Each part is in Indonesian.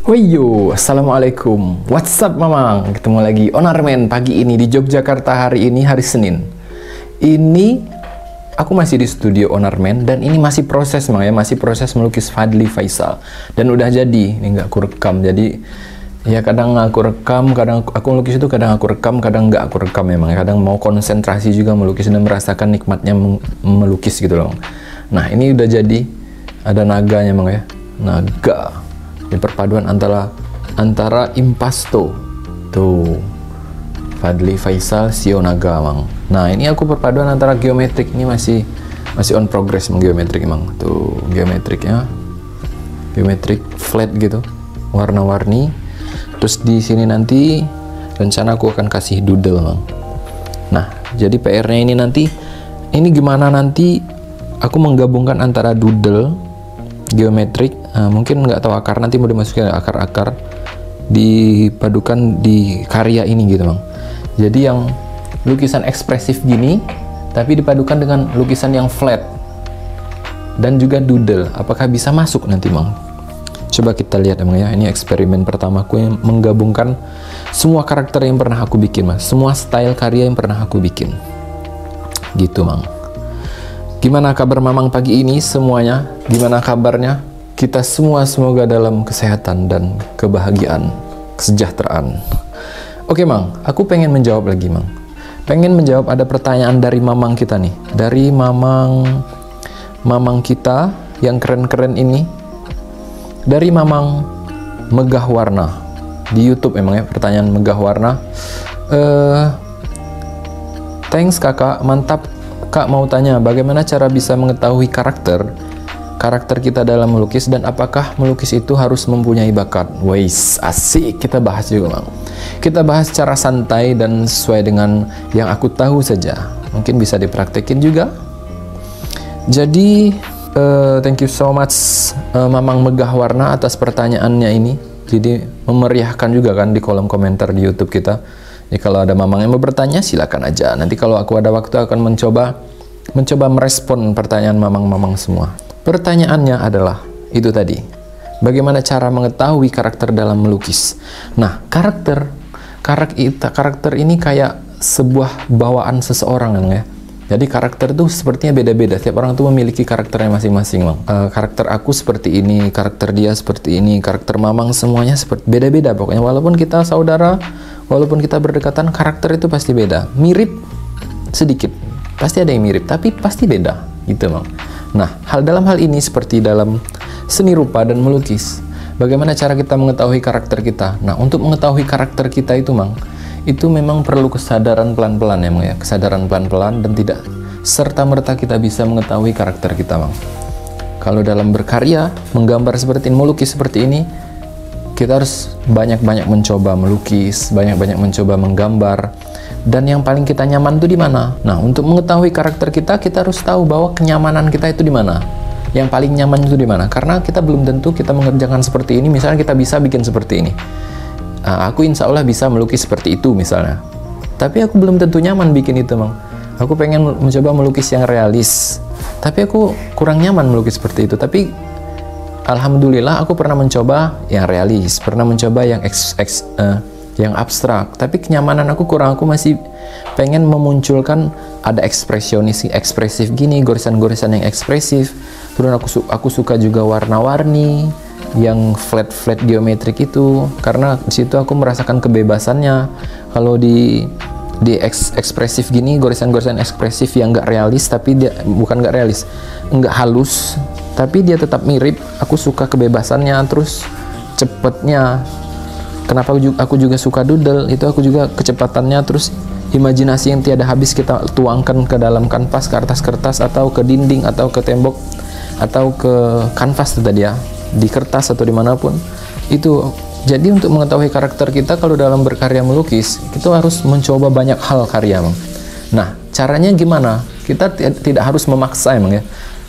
Weyo, assalamualaikum. What's up, Mamang? Ketemu lagi Onarman pagi ini di Yogyakarta. Hari ini hari Senin. Ini aku masih di studio Onarman dan ini masih proses, Mang ya, masih proses melukis Fadly Faisal. Dan udah jadi. Ini nggak aku rekam. Jadi ya kadang aku rekam, kadang aku melukis itu, kadang aku rekam, kadang nggak aku rekam memang. Ya. Kadang mau konsentrasi juga melukis dan merasakan nikmatnya melukis gitu loh. Nah, ini udah jadi. Ada naganya, Mang ya. Naga. Ini perpaduan antara impasto tuh Fadly Faisal Sio Naga, Mang. Nah, ini aku perpaduan antara geometrik. Ini masih on progress, Mang, geometrik, Mang. Tuh geometriknya, geometrik flat gitu, warna-warni. Terus di sini nanti rencana aku akan kasih doodle, Mang. Nah, jadi PR-nya ini nanti, ini gimana nanti aku menggabungkan antara doodle, geometrik, mungkin nggak tahu akar, nanti mau dimasukin akar-akar, dipadukan di karya ini gitu, Bang. Jadi yang lukisan ekspresif gini tapi dipadukan dengan lukisan yang flat dan juga doodle. Apakah bisa masuk nanti, Bang? Coba kita lihat, Bang ya. Ini eksperimen pertamaku yang menggabungkan semua karakter yang pernah aku bikin, Mas. Semua style karya yang pernah aku bikin. Gitu, Bang. Gimana kabar Mamang pagi ini semuanya? Gimana kabarnya? Kita semua semoga dalam kesehatan dan kebahagiaan, kesejahteraan. Oke, Mang, aku pengen menjawab lagi, Mang. Pengen menjawab ada pertanyaan dari Mamang kita nih. Dari Mamang kita yang keren-keren ini. Dari Mamang Megah Warna. Di YouTube emang ya, pertanyaan Megah Warna. Thanks kakak, mantap. Kak mau tanya, bagaimana cara bisa mengetahui karakter kita dalam melukis dan apakah melukis itu harus mempunyai bakat? Weis, asik, kita bahas juga, Bang. Kita bahas secara santai dan sesuai dengan yang aku tahu saja. Mungkin bisa dipraktekin juga. Jadi, thank you so much Mamang Megah Warna atas pertanyaannya ini. Jadi, memeriahkan juga kan di kolom komentar di YouTube kita. Jadi kalau ada Mamang yang mau bertanya, silakan aja. Nanti kalau aku ada waktu akan mencoba merespon pertanyaan Mamang-Mamang semua. Pertanyaannya adalah itu tadi. Bagaimana cara mengetahui karakter dalam melukis? Nah, karakter ini kayak sebuah bawaan seseorang, ya. Jadi karakter itu sepertinya beda-beda. Setiap orang tuh memiliki karakternya masing-masing, Bang. Karakter aku seperti ini, karakter dia seperti ini, karakter Mamang semuanya seperti beda-beda pokoknya. Walaupun kita saudara, walaupun kita berdekatan, karakter itu pasti beda. Mirip sedikit, pasti ada yang mirip, tapi pasti beda, gitu, Bang. Nah, dalam hal ini seperti dalam seni rupa dan melukis. Bagaimana cara kita mengetahui karakter kita? Nah, untuk mengetahui karakter kita itu, Mang, itu memang perlu kesadaran pelan-pelan ya, Mang ya. Kesadaran pelan-pelan dan tidak serta-merta kita bisa mengetahui karakter kita, Mang. Kalau dalam berkarya, menggambar seperti ini, melukis seperti ini, kita harus banyak-banyak mencoba melukis, banyak-banyak mencoba menggambar. Dan yang paling kita nyaman itu di mana? Nah, untuk mengetahui karakter kita harus tahu bahwa kenyamanan kita itu di mana. Yang paling nyaman itu di mana? Karena kita belum tentu kita mengerjakan seperti ini. Misalnya kita bisa bikin seperti ini. Aku insya Allah bisa melukis seperti itu misalnya. Tapi aku belum tentu nyaman bikin itu, Bang. Aku pengen mencoba melukis yang realis. Tapi aku kurang nyaman melukis seperti itu. Tapi alhamdulillah aku pernah mencoba yang realis, pernah mencoba yang yang abstrak. Tapi kenyamanan aku kurang. Aku masih pengen memunculkan ada ekspresif gini, goresan-goresan yang ekspresif. Terus aku suka juga warna-warni yang flat geometrik itu, karena di situ aku merasakan kebebasannya. Kalau di ekspresif gini, goresan-goresan ekspresif yang nggak realis, tapi dia bukan nggak realis, nggak halus, tapi dia tetap mirip. Aku suka kebebasannya, terus cepetnya. Kenapa aku juga suka doodle, itu aku juga kecepatannya, terus imajinasi yang tiada habis kita tuangkan ke dalam kanvas, ke atas kertas, atau ke dinding, atau ke tembok, atau ke kanvas itu tadi ya, di kertas atau dimanapun. Itu jadi untuk mengetahui karakter kita kalau dalam berkarya melukis, kita harus mencoba banyak hal karya, Bang. Nah, caranya gimana? Kita tidak harus memaksa, emang ya.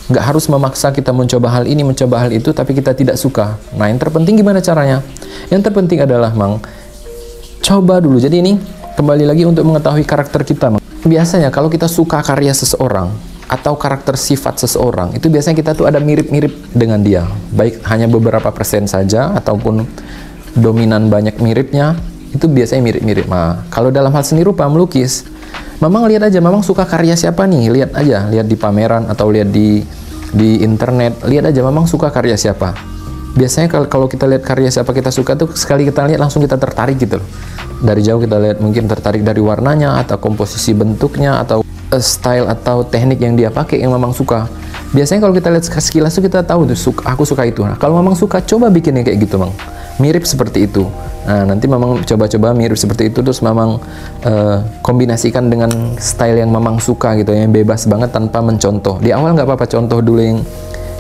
Nggak harus memaksa kita mencoba hal ini, mencoba hal itu, tapi kita tidak suka. Nah, yang terpenting gimana caranya? Yang terpenting adalah, Mang, coba dulu. Jadi ini kembali lagi untuk mengetahui karakter kita, Mang. Biasanya kalau kita suka karya seseorang atau karakter sifat seseorang, itu biasanya kita tuh ada mirip-mirip dengan dia. Baik hanya beberapa persen saja, ataupun dominan banyak miripnya, itu biasanya mirip-mirip. Nah, kalau dalam hal seni rupa melukis, Mamang lihat aja, Mamang suka karya siapa nih, lihat aja, lihat di pameran atau lihat di internet, lihat aja Mamang suka karya siapa. Biasanya kalau kita lihat karya siapa kita suka tuh, sekali kita lihat langsung kita tertarik gitu loh. Dari jauh kita lihat mungkin tertarik dari warnanya atau komposisi bentuknya atau style atau teknik yang dia pakai yang Mamang suka. Biasanya kalau kita lihat sekilas tuh kita tahu tuh aku suka itu. Nah, kalau Mamang suka, coba bikinnya kayak gitu, Mang. Mirip seperti itu. Nah, nanti Mamang coba-coba mirip seperti itu, terus Mamang kombinasikan dengan style yang Mamang suka gitu, yang bebas banget tanpa mencontoh. Di awal nggak apa-apa, contoh dulu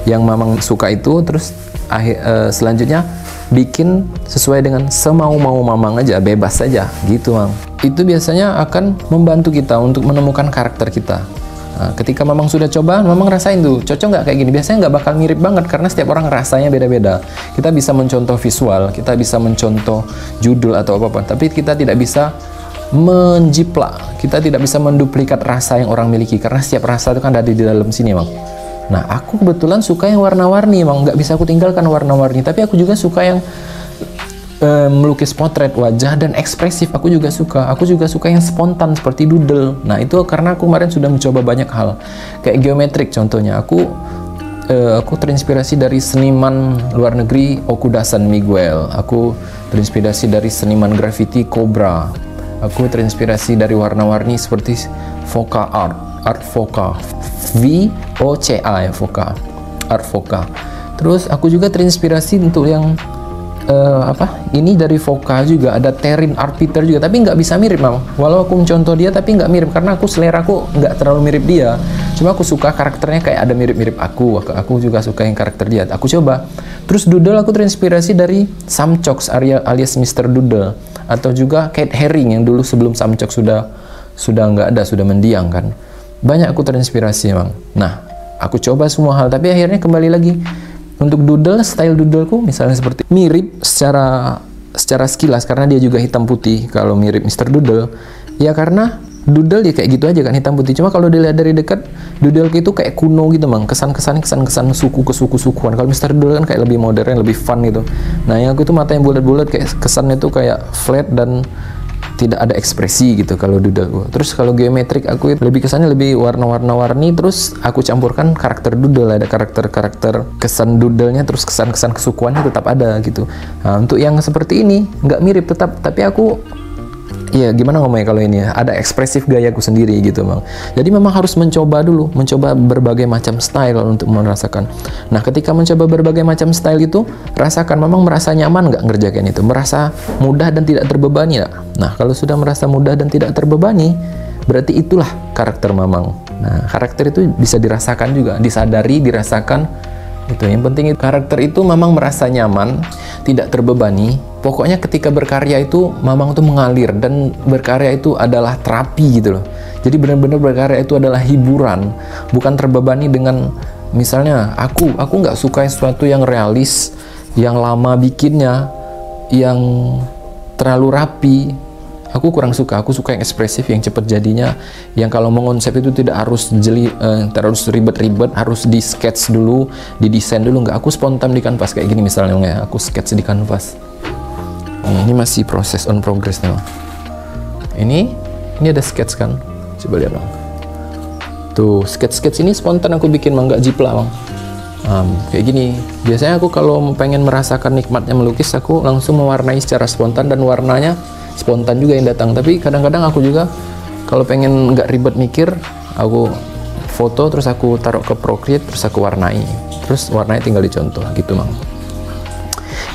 yang Mamang suka itu, terus selanjutnya bikin sesuai dengan semau-mau Mamang aja, bebas saja gitu, Mang. Itu biasanya akan membantu kita untuk menemukan karakter kita. Nah, ketika Mamang sudah coba, Mamang rasain tuh, cocok nggak kayak gini. Biasanya nggak bakal mirip banget, karena setiap orang rasanya beda-beda. Kita bisa mencontoh visual, kita bisa mencontoh judul atau apa-apa, tapi kita tidak bisa menjiplak, kita tidak bisa menduplikat rasa yang orang miliki, karena setiap rasa itu kan ada di dalam sini, Mang. Nah, aku kebetulan suka yang warna-warni, Mang. Nggak bisa aku tinggalkan warna-warni, tapi aku juga suka yang melukis potret wajah dan ekspresif. Aku juga suka yang spontan seperti doodle. Nah, itu karena aku kemarin sudah mencoba banyak hal, kayak geometrik contohnya. Aku terinspirasi dari seniman luar negeri Okuda San Miguel. Aku terinspirasi dari seniman graffiti Cobra. Aku terinspirasi dari warna-warni seperti Voca Art Voca, VOCA ya, Voca Art Voca. Terus aku juga terinspirasi untuk yang ini dari Voca juga, ada Terrin Art Peter juga, tapi nggak bisa mirip, Mam. Walau aku mencontoh dia, tapi nggak mirip, karena selera aku nggak terlalu mirip dia. Cuma aku suka karakternya kayak ada mirip-mirip aku juga suka yang karakter dia. Aku coba. Terus doodle aku terinspirasi dari Sam Cox alias Mr. Doodle, atau juga Kate Haring yang dulu sebelum Sam Cox sudah nggak ada, sudah mendiang kan. Banyak aku terinspirasi, Mang. Nah, aku coba semua hal, tapi akhirnya kembali lagi. Untuk doodle, style doodleku misalnya seperti mirip secara sekilas, karena dia juga hitam putih. Kalau mirip Mr. Doodle, ya karena doodle ya kayak gitu aja kan, hitam putih. Cuma kalau dilihat dari dekat, doodle itu kayak kuno gitu, Mang. Kesan suku ke suku-sukuan. Kalau Mr. Doodle kan kayak lebih modern, lebih fun gitu. Nah, yang aku itu mata yang bulat-bulat, kayak kesannya itu kayak flat dan tidak ada ekspresi gitu kalau doodle. Terus kalau geometrik aku lebih kesannya lebih warna-warni, terus aku campurkan karakter doodle, ada karakter kesan doodlenya, terus kesan-kesan kesukuannya tetap ada gitu. Nah, untuk yang seperti ini nggak mirip tetap, tapi aku ya gimana ngomongnya kalau ini ya, ada ekspresif gayaku sendiri gitu, Mang. Jadi memang harus mencoba dulu, mencoba berbagai macam style untuk merasakan. Nah, ketika mencoba berbagai macam style itu, rasakan memang merasa nyaman nggak ngerjakan itu, merasa mudah dan tidak terbebani nggak? Nah, kalau sudah merasa mudah dan tidak terbebani, berarti itulah karakter Mamang. Nah, karakter itu bisa dirasakan juga, disadari, dirasakan. Itu yang penting, karakter itu Mamang merasa nyaman, tidak terbebani. Pokoknya ketika berkarya itu Mamang tuh mengalir, dan berkarya itu adalah terapi gitu loh. Jadi benar-benar berkarya itu adalah hiburan, bukan terbebani dengan misalnya aku nggak suka sesuatu yang realis, yang lama bikinnya, yang terlalu rapi. Aku kurang suka. Aku suka yang ekspresif, yang cepat jadinya, yang kalau mengonsep itu tidak harus terus ribet-ribet, harus di sketch dulu, didesain dulu. Nggak, aku spontan di kanvas kayak gini misalnya, ya. Aku sketch di kanvas. Ini masih proses on progress nih, Bang. Ini ada sketch kan, coba lihat, Bang. Tuh, sketch ini spontan aku bikin, Bang, nggak jiplak, Bang. Kayak gini. Biasanya aku kalau pengen merasakan nikmatnya melukis, aku langsung mewarnai secara spontan, dan warnanya spontan juga yang datang. Tapi kadang-kadang aku juga kalau pengen nggak ribet mikir, aku foto terus aku taruh ke Procreate, terus aku warnai, terus warnanya tinggal dicontoh gitu, Mang.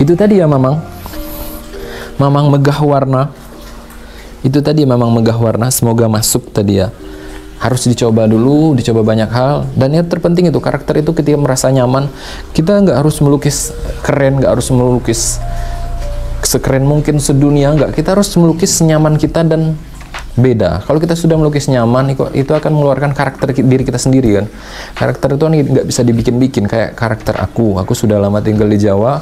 Itu tadi ya, Mamang megah warna. Itu tadi Mamang megah warna, semoga masuk tadi ya. Harus dicoba dulu, dicoba banyak hal, dan yang terpenting itu karakter itu ketika merasa nyaman. Kita nggak harus melukis keren, nggak harus melukis sekeren mungkin sedunia, nggak. Kita harus melukis senyaman kita dan beda. Kalau kita sudah melukis nyaman, itu akan mengeluarkan karakter diri kita sendiri kan. Karakter itu nggak bisa dibikin-bikin. Kayak karakter aku sudah lama tinggal di Jawa,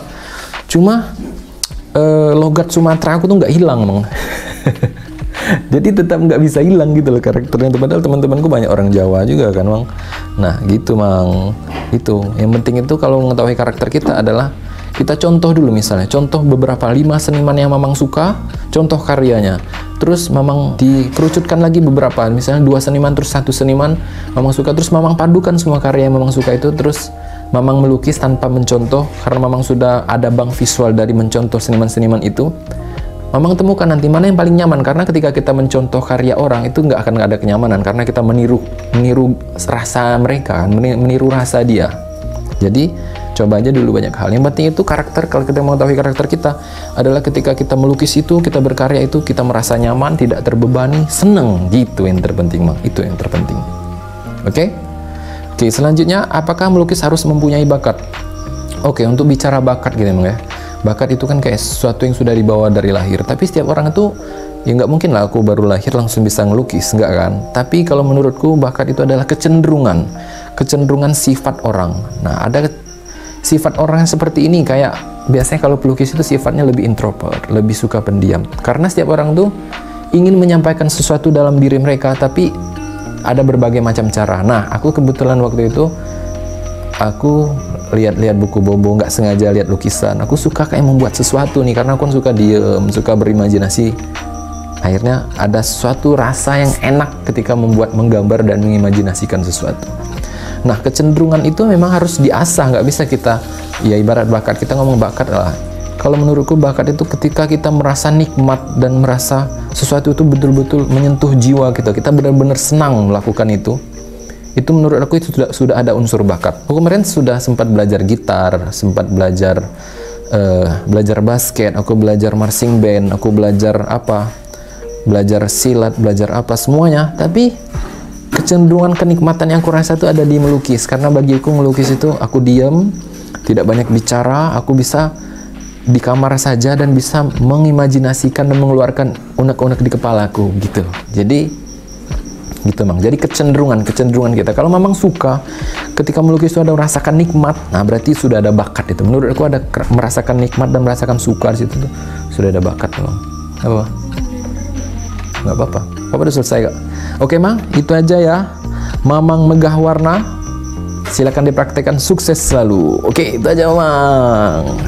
cuma logat Sumatera aku tuh nggak hilang, Mang. Jadi tetap nggak bisa hilang gitu loh karakternya. Padahal teman-temanku banyak orang Jawa juga kan, Mang. Nah gitu, Mang. Itu yang penting itu kalau mengetahui karakter kita adalah Kita contoh dulu misalnya, contoh beberapa 5 seniman yang Mamang suka, contoh karyanya. Terus Mamang dikerucutkan lagi beberapa, misalnya 2 seniman terus 1 seniman Mamang suka, terus Mamang padukan semua karya yang Mamang suka itu, terus Mamang melukis tanpa mencontoh, karena Mamang sudah ada bank visual dari mencontoh seniman-seniman itu. Mamang temukan nanti mana yang paling nyaman, karena ketika kita mencontoh karya orang itu nggak akan ada kenyamanan, karena kita meniru rasa mereka, meniru rasa dia. Jadi coba aja dulu banyak hal. Yang penting itu karakter. Kalau kita mengetahui karakter kita adalah ketika kita melukis itu, kita berkarya itu, kita merasa nyaman, tidak terbebani, seneng, gitu yang terpenting, Mang. Itu yang terpenting. Oke? Oke, selanjutnya, apakah melukis harus mempunyai bakat? Oke, untuk bicara bakat gitu, Mang ya. Bakat itu kan kayak sesuatu yang sudah dibawa dari lahir. Tapi setiap orang itu, ya nggak mungkin lah aku baru lahir langsung bisa ngelukis, nggak kan? Tapi kalau menurutku bakat itu adalah kecenderungan sifat orang. Nah, ada sifat orang yang seperti ini, kayak biasanya kalau pelukis itu sifatnya lebih introvert, lebih suka pendiam. Karena setiap orang tuh ingin menyampaikan sesuatu dalam diri mereka, tapi ada berbagai macam cara. Nah, aku kebetulan waktu itu aku lihat buku Bobo, nggak sengaja lihat lukisan. Aku suka kayak membuat sesuatu nih, karena aku suka diem, suka berimajinasi. Akhirnya ada suatu rasa yang enak ketika menggambar dan mengimajinasikan sesuatu. Nah, kecenderungan itu memang harus diasah, nggak bisa kita, ya ibarat bakat, kita ngomong bakat lah. Kalau menurutku bakat itu ketika kita merasa nikmat dan merasa sesuatu itu betul-betul menyentuh jiwa kita benar-benar senang melakukan itu menurut aku itu sudah ada unsur bakat. Aku kemarin sudah sempat belajar gitar, sempat belajar basket, aku belajar marching band, aku belajar silat, belajar semuanya. Tapi kecenderungan kenikmatan yang aku rasa itu ada di melukis, karena bagiku melukis itu aku diam, tidak banyak bicara, aku bisa di kamar saja dan bisa mengimajinasikan dan mengeluarkan unek-unek di kepalaku gitu. Jadi gitu, Mang. Jadi kecenderungan kita. Kalau Mamang suka ketika melukis itu ada merasakan nikmat, nah berarti sudah ada bakat itu. Menurut aku ada merasakan nikmat dan merasakan suka di situ tuh sudah ada bakat, Mang. Apa? Nggak apa-apa. Apa udah selesai kak? Oke, Mang, itu aja ya. Mamang Megah Warna. Silakan dipraktekkan, sukses selalu. Oke, itu aja, Mang.